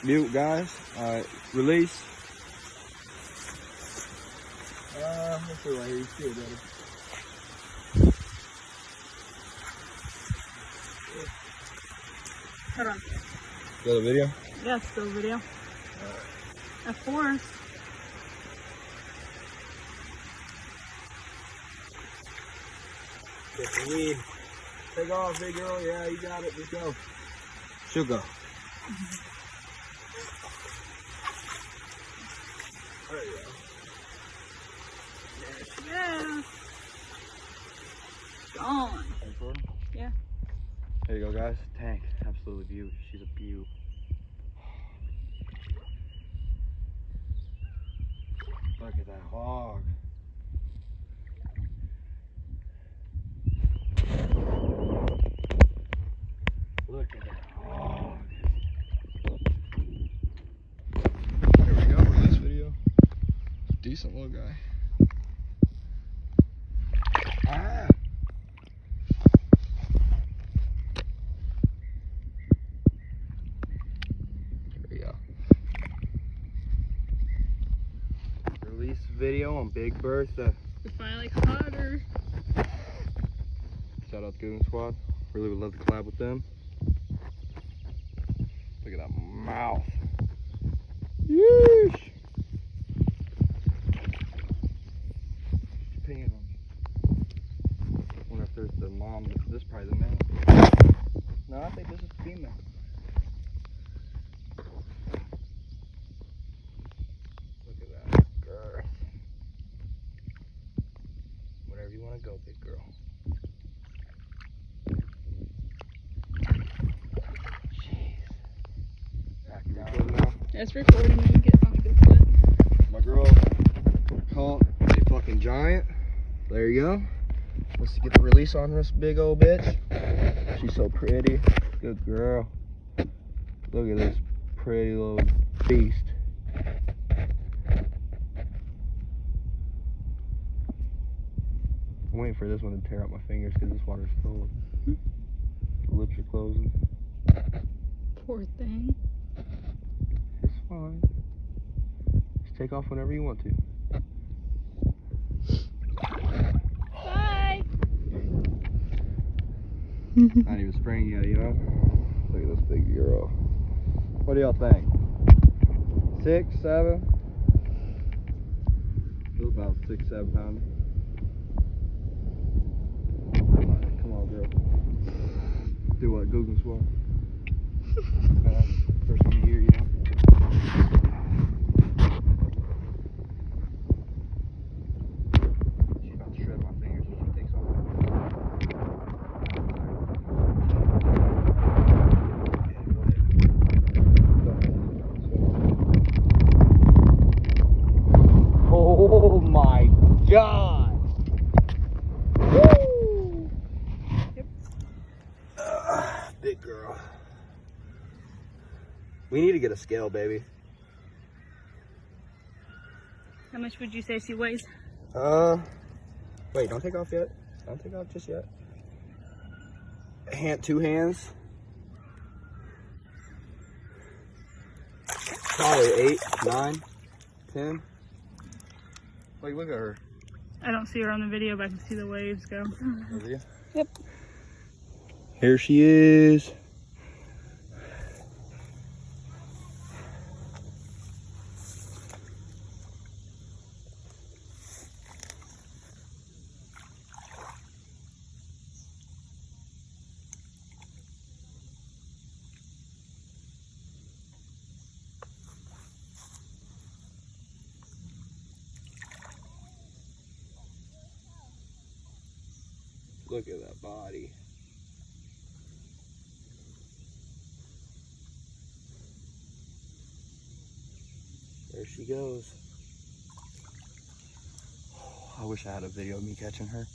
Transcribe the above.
Mute, guys. Alright, release. Let's see right here. You see it, buddy. Hold on. Got a video? Yeah, it's still a video. Of course. Get the lead. Take off, big girl. Yeah, you got it. Let's go. She'll go. There you go. There she goes. Gone. Yeah. There you go, guys. Tank. Absolutely beaut. She's a beaut. Look at that hog. Look at that hog. There we go. Release video. Decent little guy. Ah. There we go. Release video on Big Bertha. We finally caught her. Shout out to Goon Squad. Really would love to collab with them. Look at that mouth. Yeesh. She's peeing on me. Wonder if there's the mom. This is probably the male. No, I think this is the female. Look at that girth. Wherever you want to go, big girl. It's recording. You can get on a good clip. My girl caught a fucking giant. There you go. Let's get the release on this big old bitch. She's so pretty. Good girl. Look at this pretty little beast. I'm waiting for this one to tear up my fingers because this water's cold. The lips are closing. Poor thing. It's fine. Just take off whenever you want to. Bye. Not even spring yet, you know? Look at this big girl. What do y'all think? 6, 7? Feels about 6, 7 pounds. Come on, girl. Do what? Google Swap. First one of the year, you know? She's about to shred my fingers when she takes off. Oh my God! Woo! Yep. Big girl. We need to get a scale, baby. How much would you say she weighs? Wait, don't take off yet. Don't take off just yet. Two hands. Probably 8, 9, 10. Like, look at her. I don't see her on the video, but I can see the waves go. Yep. Here she is. Look at that body. There she goes. Oh, I wish I had a video of me catching her.